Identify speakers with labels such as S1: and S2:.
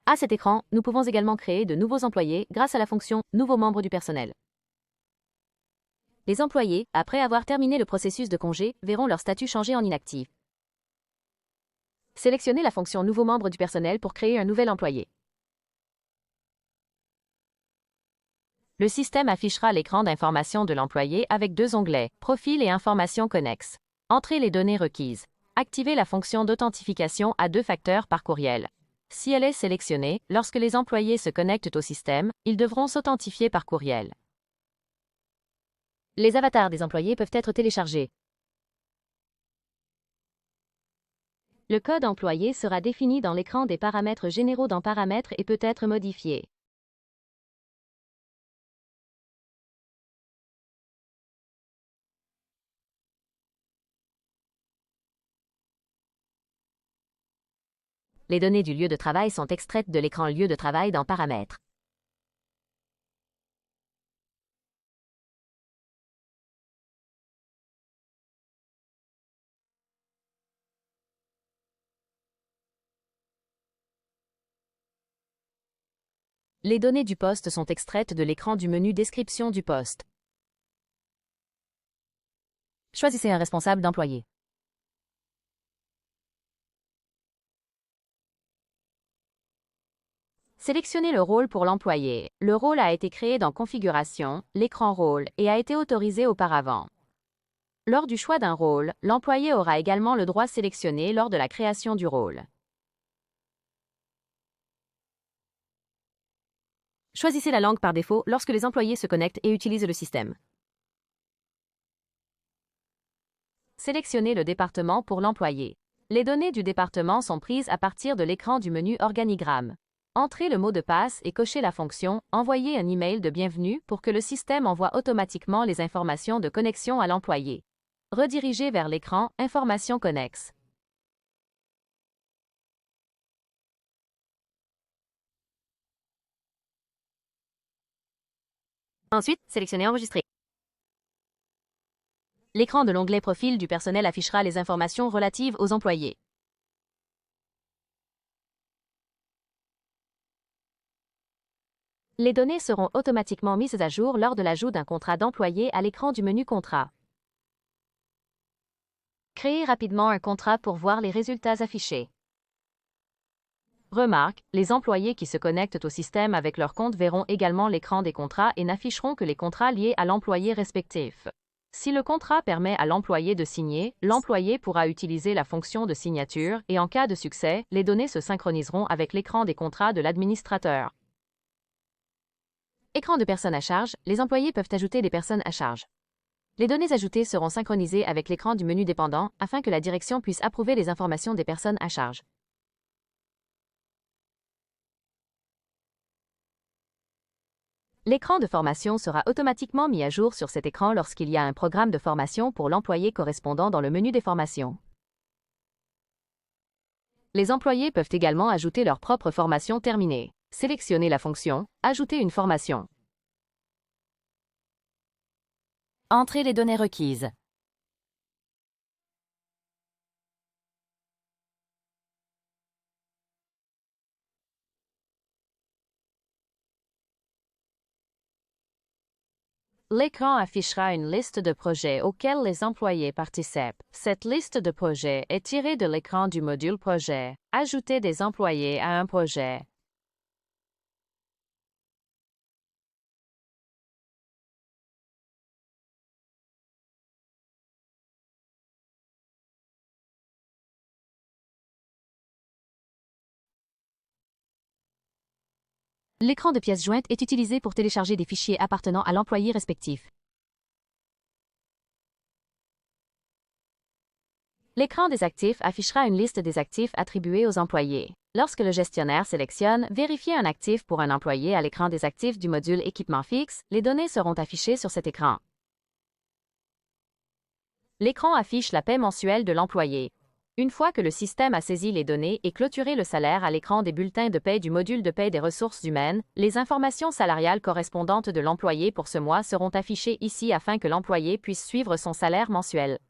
S1: À cet écran, nous pouvons également créer de nouveaux employés grâce à la fonction « Nouveaux membres du personnel ». Les employés, après avoir terminé le processus de congé, verront leur statut changer en inactif. Sélectionnez la fonction « Nouveaux membres du personnel » pour créer un nouvel employé. Le système affichera l'écran d'information de l'employé avec deux onglets, Profil et Informations connexes. Entrez les données requises. Activez la fonction d'authentification à 2 facteurs par courriel. Si elle est sélectionnée, lorsque les employés se connectent au système, ils devront s'authentifier par courriel. Les avatars des employés peuvent être téléchargés. Le code employé sera défini dans l'écran des paramètres généraux dans Paramètres et peut être modifié. Les données du lieu de travail sont extraites de l'écran Lieu de travail dans Paramètres. Les données du poste sont extraites de l'écran du menu Description du poste. Choisissez un responsable d'employé. Sélectionnez le rôle pour l'employé. Le rôle a été créé dans Configuration, l'écran Rôle, et a été autorisé auparavant. Lors du choix d'un rôle, l'employé aura également le droit sélectionné lors de la création du rôle. Choisissez la langue par défaut lorsque les employés se connectent et utilisent le système. Sélectionnez le département pour l'employé. Les données du département sont prises à partir de l'écran du menu Organigramme. Entrez le mot de passe et cochez la fonction « Envoyer un email de bienvenue » pour que le système envoie automatiquement les informations de connexion à l'employé. Redirigez vers l'écran « Informations connexes ». Ensuite, sélectionnez « Enregistrer ». L'écran de l'onglet Profil du personnel affichera les informations relatives aux employés. Les données seront automatiquement mises à jour lors de l'ajout d'un contrat d'employé à l'écran du menu Contrat. Créez rapidement un contrat pour voir les résultats affichés. Remarque, les employés qui se connectent au système avec leur compte verront également l'écran des contrats et n'afficheront que les contrats liés à l'employé respectif. Si le contrat permet à l'employé de signer, l'employé pourra utiliser la fonction de signature et en cas de succès, les données se synchroniseront avec l'écran des contrats de l'administrateur. Écran de personnes à charge, les employés peuvent ajouter des personnes à charge. Les données ajoutées seront synchronisées avec l'écran du menu dépendant afin que la direction puisse approuver les informations des personnes à charge. L'écran de formation sera automatiquement mis à jour sur cet écran lorsqu'il y a un programme de formation pour l'employé correspondant dans le menu des formations. Les employés peuvent également ajouter leur propre formation terminée. Sélectionnez la fonction « Ajouter une formation ». Entrez les données requises. L'écran affichera une liste de projets auxquels les employés participent. Cette liste de projets est tirée de l'écran du module Projet. Ajoutez des employés à un projet. L'écran de pièces jointes est utilisé pour télécharger des fichiers appartenant à l'employé respectif. L'écran des actifs affichera une liste des actifs attribués aux employés. Lorsque le gestionnaire sélectionne « Vérifier un actif pour un employé » à l'écran des actifs du module Équipement fixe, les données seront affichées sur cet écran. L'écran affiche la paie mensuelle de l'employé. Une fois que le système a saisi les données et clôturé le salaire à l'écran des bulletins de paie du module de paie des ressources humaines, les informations salariales correspondantes de l'employé pour ce mois seront affichées ici afin que l'employé puisse suivre son salaire mensuel.